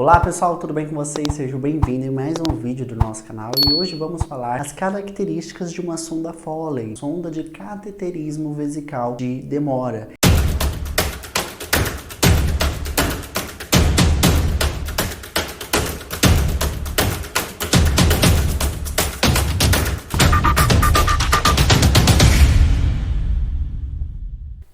Olá pessoal, tudo bem com vocês? Sejam bem-vindos em mais um vídeo do nosso canal e hoje vamos falar as características de uma sonda Foley, sonda de cateterismo vesical de demora.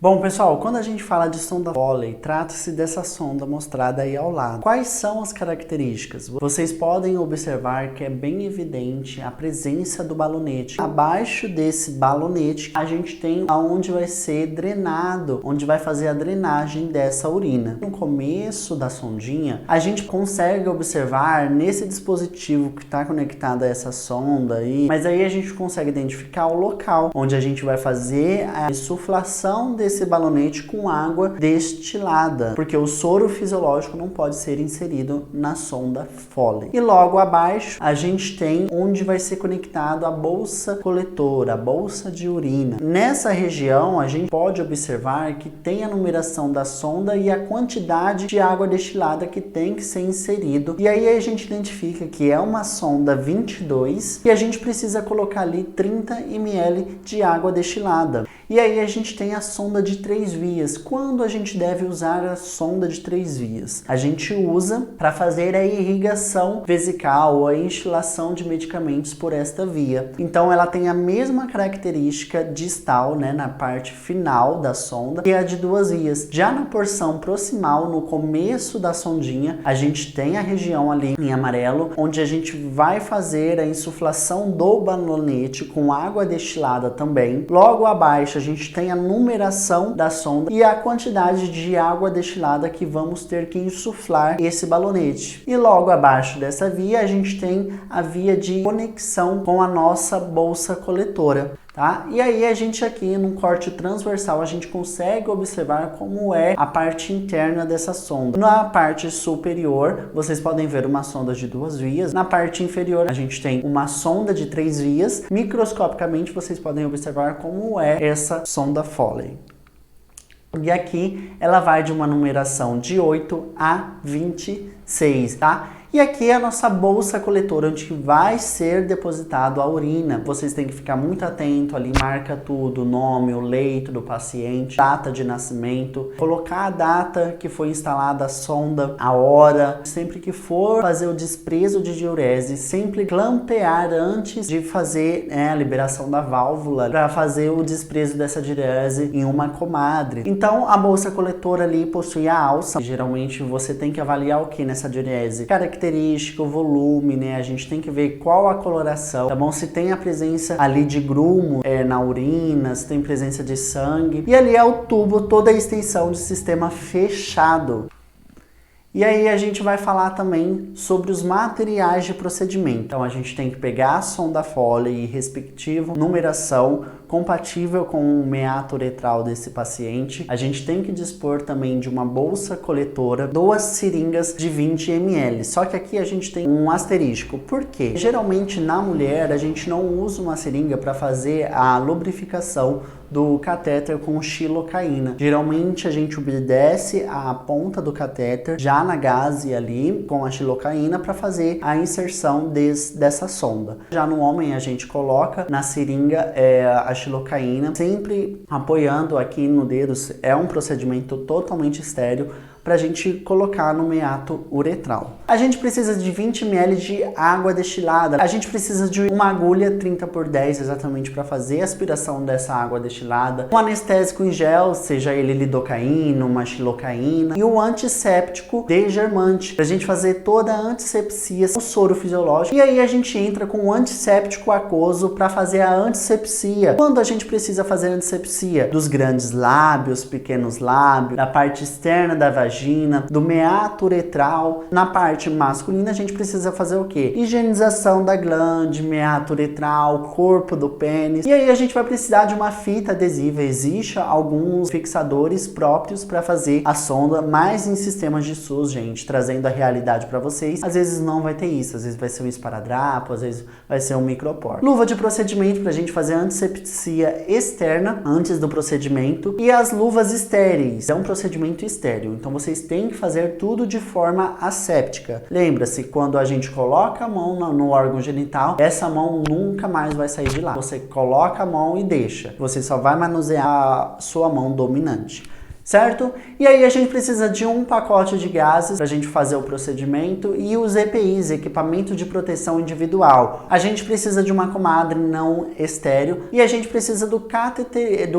Bom pessoal, quando a gente fala de sonda Foley, trata-se dessa sonda mostrada aí ao lado. Quais são as características? Vocês podem observar que é bem evidente a presença do balonete. Abaixo desse balonete, a gente tem aonde vai ser drenado, onde vai fazer a drenagem dessa urina. No começo da sondinha, a gente consegue observar nesse dispositivo que está conectado a essa sonda aí, mas aí a gente consegue identificar o local onde a gente vai fazer a insuflação desse balonete com água destilada, porque o soro fisiológico não pode ser inserido na sonda Foley. E logo abaixo a gente tem onde vai ser conectado a bolsa coletora, a bolsa de urina. Nessa região a gente pode observar que tem a numeração da sonda e a quantidade de água destilada que tem que ser inserido. E aí a gente identifica que é uma sonda 22 e a gente precisa colocar ali 30 ml de água destilada. E aí a gente tem a sonda de 3 vias. Quando a gente deve usar a sonda de 3 vias? A gente usa para fazer a irrigação vesical ou a instilação de medicamentos por esta via. Então ela tem a mesma característica distal, né, na parte final da sonda, que é a de 2 vias. Já na porção proximal, no começo da sondinha, a gente tem a região ali em amarelo, onde a gente vai fazer a insuflação do balonete com água destilada também. Logo abaixo a gente tem a numeração da sonda e a quantidade de água destilada que vamos ter que insuflar esse balonete. E logo abaixo dessa via a gente tem a via de conexão com a nossa bolsa coletora. Tá? E aí a gente aqui no corte transversal a gente consegue observar como é a parte interna dessa sonda. Na parte superior vocês podem ver uma sonda de 2 vias, na parte inferior a gente tem uma sonda de 3 vias. Microscopicamente vocês podem observar como é essa sonda Foley. E aqui ela vai de uma numeração de 8 a 26, tá? E aqui é a nossa bolsa coletora, onde vai ser depositado a urina. Vocês têm que ficar muito atento ali, marca tudo, o nome, o leito do paciente, data de nascimento, colocar a data que foi instalada a sonda, a hora. Sempre que for fazer o desprezo de diurese, sempre clampear antes de fazer a liberação da válvula para fazer o desprezo dessa diurese em uma comadre. Então a bolsa coletora ali possui a alça. Geralmente você tem que avaliar o que nessa diurese? Característica, o volume, né? A gente tem que ver qual a coloração, tá bom? Se tem a presença ali de grumo na urina, se tem presença de sangue. E ali é o tubo, toda a extensão de sistema fechado. E aí a gente vai falar também sobre os materiais de procedimento. Então a gente tem que pegar a sonda Foley e respectivo numeração compatível com o meato uretral desse paciente. A gente tem que dispor também de uma bolsa coletora, 2 seringas de 20 ml. Só que aqui a gente tem um asterisco. Por quê? Geralmente na mulher a gente não usa uma seringa para fazer a lubrificação do catéter com xilocaína. Geralmente a gente obedece a ponta do catéter já na gaze ali com a xilocaína para fazer a inserção dessa sonda. Já no homem a gente coloca na seringa a xilocaína, sempre apoiando aqui no dedo. É um procedimento totalmente estéril para a gente colocar no meato uretral. A gente precisa de 20 ml de água destilada. A gente precisa de uma agulha 30x10 exatamente para fazer a aspiração dessa água destilada. Um anestésico em gel, seja ele lidocaína, uma xilocaína, e o antisséptico desgermante, para a gente fazer toda a antisepsia, o soro fisiológico. E aí a gente entra com o antisséptico aquoso para fazer a antisepsia. Quando a gente precisa fazer a antisepsia? Dos grandes lábios, pequenos lábios, da parte externa da vagina, do meato uretral. Na parte masculina a gente precisa fazer o quê? Higienização da glande, meato uretral, corpo do pênis. E aí a gente vai precisar de uma fita adesiva. Existe alguns fixadores próprios para fazer a sonda, mas em sistemas de SUS, gente, trazendo a realidade para vocês. Às vezes não vai ter isso, às vezes vai ser um esparadrapo, às vezes vai ser um micropor. Luva de procedimento para a gente fazer a antisepsia externa antes do procedimento, e as luvas estéreis. É um procedimento estéril, então vocês têm que fazer tudo de forma asséptica. prática, lembra-se, quando a gente coloca a mão no órgão genital, essa mão nunca mais vai sair de lá. Você coloca a mão e deixa. Você só vai manusear a sua mão dominante. Certo? E aí a gente precisa de um pacote de gases para a gente fazer o procedimento e os EPIs, equipamento de proteção individual. A gente precisa de uma comadre não estéril e a gente precisa do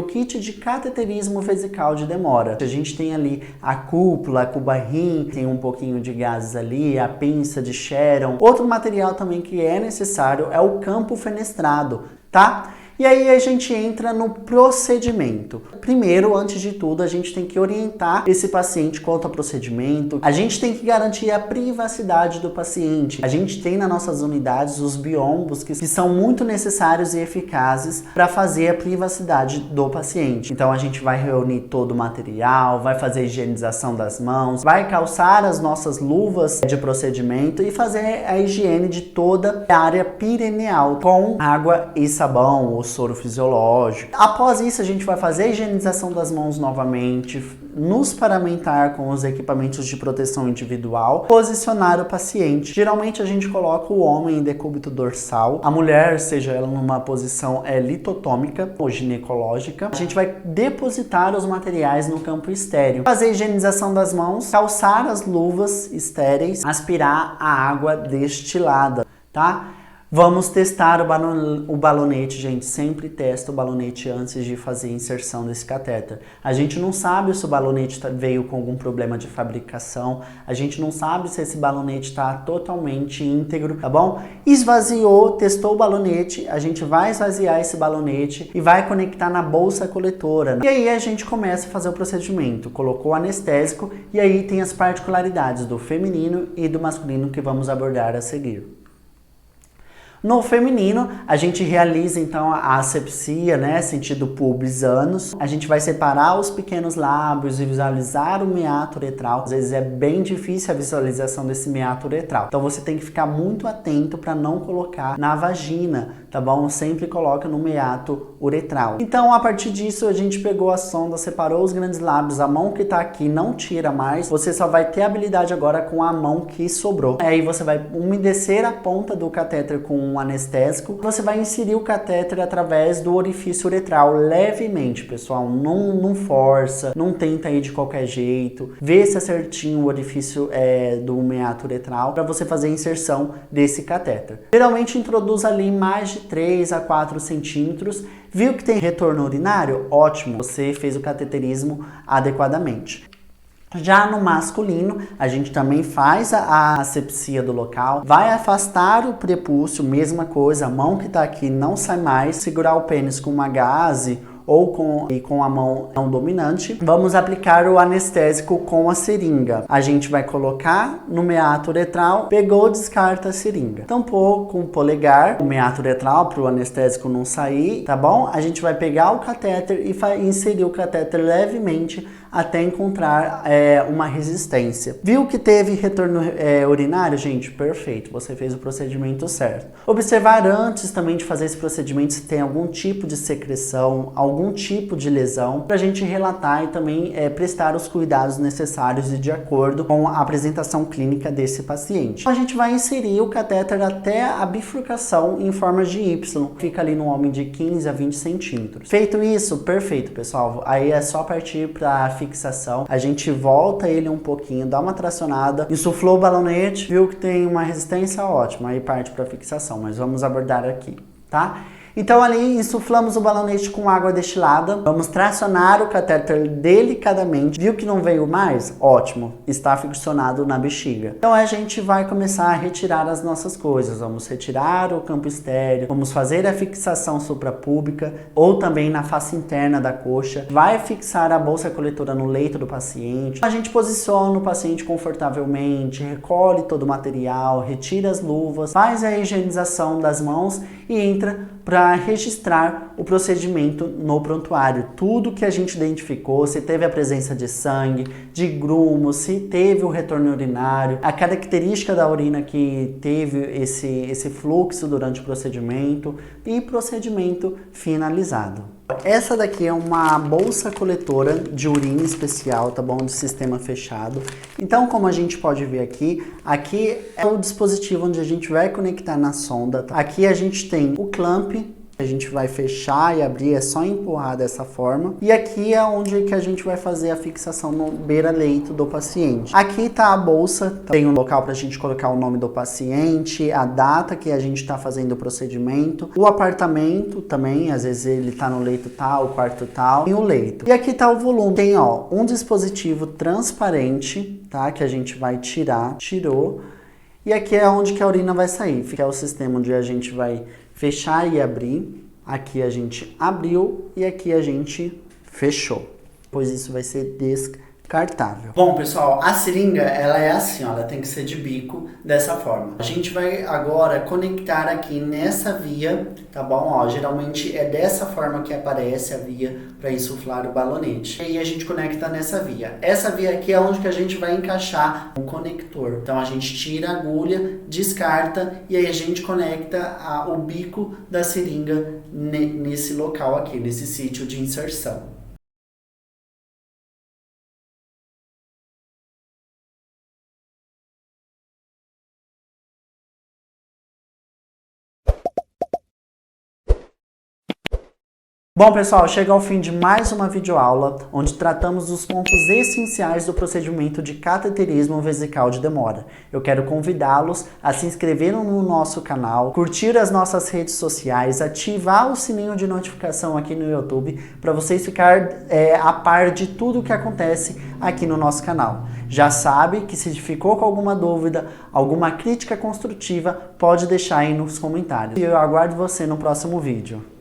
kit de cateterismo vesical de demora. A gente tem ali a cúpula, a cubarrim, tem um pouquinho de gases ali, a pinça de Sharon. Outro material também que é necessário é o campo fenestrado, tá? E aí a gente entra no procedimento. Primeiro, antes de tudo, a gente tem que orientar esse paciente quanto ao procedimento. A gente tem que garantir a privacidade do paciente. A gente tem nas nossas unidades os biombos que são muito necessários e eficazes para fazer a privacidade do paciente. Então a gente vai reunir todo o material, vai fazer a higienização das mãos, vai calçar as nossas luvas de procedimento e fazer a higiene de toda a área perineal com água e sabão ou soro fisiológico. Após isso, a gente vai fazer a higienização das mãos novamente, nos paramentar com os equipamentos de proteção individual, posicionar o paciente. Geralmente a gente coloca o homem em decúbito dorsal, a mulher, seja ela numa posição litotômica ou ginecológica. A gente vai depositar os materiais no campo estéreo, fazer a higienização das mãos, calçar as luvas estéreis, aspirar a água destilada, tá? Vamos testar o balonete, gente. Sempre testa o balonete antes de fazer a inserção desse catéter. A gente não sabe se o balonete veio com algum problema de fabricação. A gente não sabe se esse balonete está totalmente íntegro, tá bom? Esvaziou, testou o balonete. A gente vai esvaziar esse balonete e vai conectar na bolsa coletora. E aí a gente começa a fazer o procedimento. Colocou o anestésico e aí tem as particularidades do feminino e do masculino que vamos abordar a seguir. No feminino, a gente realiza então a asepsia, né, sentido pubis anus. A gente vai separar os pequenos lábios e visualizar o meato uretral. Às vezes é bem difícil a visualização desse meato uretral. Então você tem que ficar muito atento para não colocar na vagina, tá bom? Sempre coloca no meato uretral. Então a partir disso a gente pegou a sonda, separou os grandes lábios, a mão que tá aqui não tira mais. Você só vai ter habilidade agora com a mão que sobrou. Aí você vai umedecer a ponta do catéter com um anestésico. Você vai inserir o catéter através do orifício uretral levemente, pessoal. Não força, não tenta ir de qualquer jeito. Vê se é certinho o orifício do meato uretral para você fazer a inserção desse catéter. Geralmente introduz ali mais de 3 a 4 centímetros. Viu que tem retorno urinário? Ótimo, você fez o cateterismo adequadamente. Já no masculino, a gente também faz a asepsia do local, vai afastar o prepúcio, mesma coisa, a mão que tá aqui não sai mais, segurar o pênis com uma gaze ou com a mão não dominante. Vamos aplicar o anestésico com a seringa. A gente vai colocar no meato uretral, pegou, descarta a seringa. Tampou com o polegar o meato uretral para o anestésico não sair, tá bom? A gente vai pegar o catéter e inserir o catéter levemente até encontrar uma resistência. Viu que teve retorno urinário, gente? Perfeito, você fez o procedimento certo. Observar antes também de fazer esse procedimento se tem algum tipo de secreção, algum tipo de lesão, para a gente relatar e também prestar os cuidados necessários e de acordo com a apresentação clínica desse paciente. A gente vai inserir o catéter até a bifurcação em forma de Y, fica ali no homem de 15 a 20 centímetros. Feito isso, perfeito, pessoal. Aí é só partir para fixação. A gente volta ele um pouquinho, dá uma tracionada, insuflou o balonete, viu que tem uma resistência, ótima, aí parte para fixação, mas vamos abordar aqui, tá? Então ali insuflamos o balonete com água destilada, vamos tracionar o catéter delicadamente, viu que não veio mais? Ótimo, está ficcionado na bexiga. Então a gente vai começar a retirar as nossas coisas, vamos retirar o campo estéreo, vamos fazer a fixação suprapúbica ou também na face interna da coxa, vai fixar a bolsa coletora no leito do paciente, a gente posiciona o paciente confortavelmente, recolhe todo o material, retira as luvas, faz a higienização das mãos e entra para registrar o procedimento no prontuário. Tudo que a gente identificou, se teve a presença de sangue, de grumo, se teve o retorno urinário, a característica da urina que teve esse fluxo durante o procedimento e procedimento finalizado. Essa daqui é uma bolsa coletora de urina especial, tá bom? De sistema fechado. Então, como a gente pode ver aqui é o dispositivo onde a gente vai conectar na sonda. Tá? Aqui a gente tem o clamp, a gente vai fechar e abrir, é só empurrar dessa forma. E aqui é onde que a gente vai fazer a fixação no beira-leito do paciente. Aqui tá a bolsa, tem um local para a gente colocar o nome do paciente, a data que a gente está fazendo o procedimento, o apartamento também, às vezes ele tá no leito tal, quarto tal, e o leito. E aqui tá o volume. Tem, ó, um dispositivo transparente, tá? Que a gente vai tirar, tirou. E aqui é onde que a urina vai sair. Fica o sistema onde a gente vai fechar e abrir. Aqui a gente abriu e aqui a gente fechou. Pois isso vai ser descartável. Bom, pessoal, a seringa, ela é assim, ó, ela tem que ser de bico dessa forma. A gente vai agora conectar aqui nessa via, tá bom? Ó, geralmente é dessa forma que aparece a via para insuflar o balonete. E aí a gente conecta nessa via. Essa via aqui é onde que a gente vai encaixar o conector. Então a gente tira a agulha, descarta e aí a gente conecta o bico da seringa nesse local aqui, nesse sítio de inserção. Bom, pessoal, chega ao fim de mais uma videoaula, onde tratamos dos pontos essenciais do procedimento de cateterismo vesical de demora. Eu quero convidá-los a se inscreverem no nosso canal, curtir as nossas redes sociais, ativar o sininho de notificação aqui no YouTube, para vocês ficarem a par de tudo que acontece aqui no nosso canal. Já sabe que se ficou com alguma dúvida, alguma crítica construtiva, pode deixar aí nos comentários. E eu aguardo você no próximo vídeo.